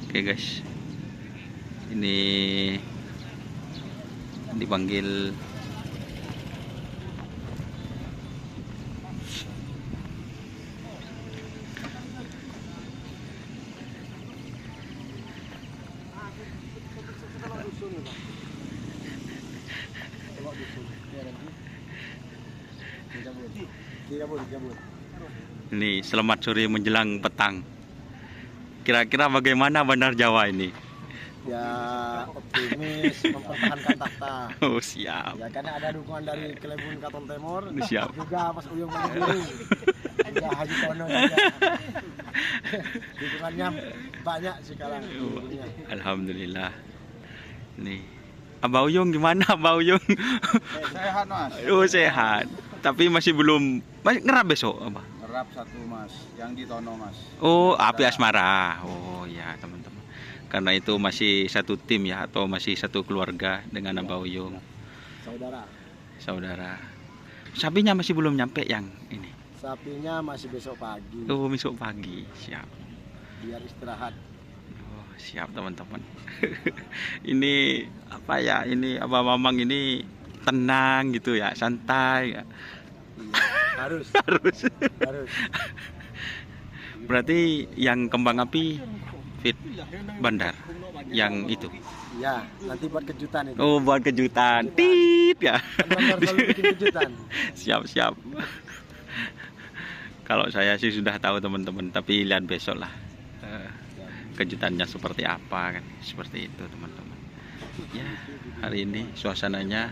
Oke guys, ini dipanggil ini selamat sore menjelang petang. Kira-kira bagaimana Bandar Jawa ini? Ya optimis mempertahankan tahta. Oh siap. Ya karena ada dukungan dari Klebun Katon Timur. Siap. Juga Mas Uyung Manggiling. Juga Haji Tono juga. Dukungannya banyak sekarang. Alhamdulillah. Nih, Abah Uyung gimana Abah Uyung? Sehat mas. Oh sehat. Tapi masih belum, masih ngerap besok Abah? Ngerap satu mas, yang di Tono mas. Oh api asmara. Oh ya teman-teman. Karena itu masih satu tim ya, atau masih satu keluarga dengan Abah Uyung. Saudara. Sapinya masih belum nyampe yang ini. Sapinya masih besok pagi. Oh besok pagi, siap. Biar istirahat. Oh siap teman-teman. Ini apa ya? Ini Abah Mamang ini tenang gitu ya, santai ya. Iya, harus. Harus. Berarti yang kembang api fit bandar yang itu. Ya, nanti buat kejutan itu. Oh buat kejutan. Tit ya. Bandar selalu bikin kejutan. Siap. Kalau saya sih sudah tahu teman-teman, tapi lihat besok lah kejutannya seperti apa kan, seperti itu teman-teman. Ya hari ini suasananya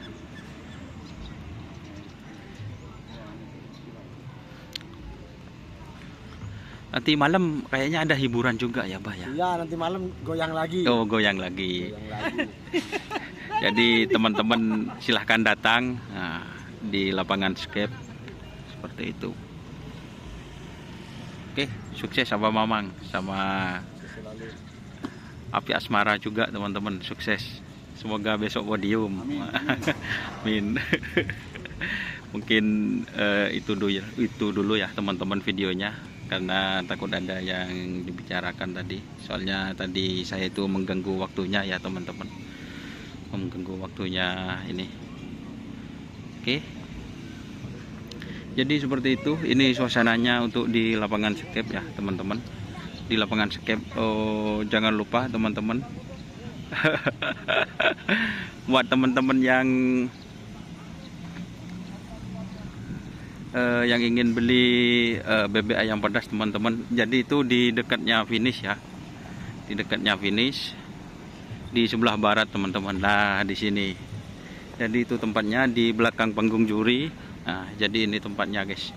nanti malam kayaknya ada hiburan juga ya Bah ya. Iya, nanti malam goyang lagi. Oh goyang lagi. Goyang lagi. Jadi teman-teman silahkan datang di lapangan skate seperti itu. Oke, sukses Abah Mamang sama Api Asmara juga teman-teman, sukses. Semoga besok podium. Amin. Mungkin itu dulu ya teman-teman videonya, karena takut ada yang dibicarakan tadi. Soalnya tadi saya itu mengganggu waktunya ya teman-teman. Mengganggu waktunya ini. Oke. Jadi seperti itu. Ini suasananya untuk di lapangan skate ya teman-teman. Di lapangan skate. Oh, jangan lupa teman-teman. Buat teman-teman yang ingin beli bebek ayam pedas teman-teman, jadi itu di dekatnya finish ya, di dekatnya finish di sebelah barat teman-teman. Nah di sini, jadi itu tempatnya di belakang panggung juri. Nah jadi ini tempatnya guys.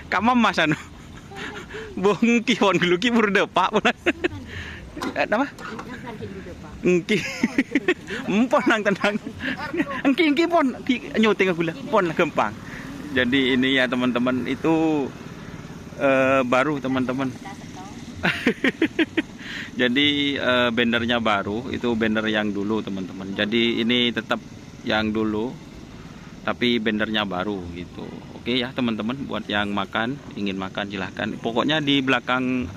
Kamu mas anu bong kihon dulu ki burde pak apa engki empon nang tenang engki pon nyuting aku lah pon gampang. Jadi ini ya teman-teman, itu baru teman-teman. Jadi bannernya baru, itu banner yang dulu teman-teman. Jadi ini tetap yang dulu, tapi bannernya baru gitu. Oke ya teman-teman, buat yang ingin makan silahkan. Pokoknya di belakang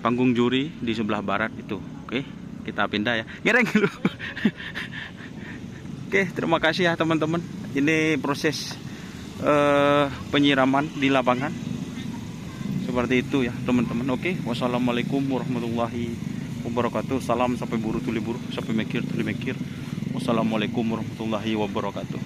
panggung juri di sebelah barat itu. Oke, kita pindah ya. Ngereng dulu. Oke, terima kasih ya teman-teman. Ini proses penyiraman di lapangan seperti itu ya teman-teman. Oke, wassalamualaikum warahmatullahi wabarakatuh. Salam sampai buru tuli buru, sampai mikir tuli mikir. Wassalamualaikum warahmatullahi wabarakatuh.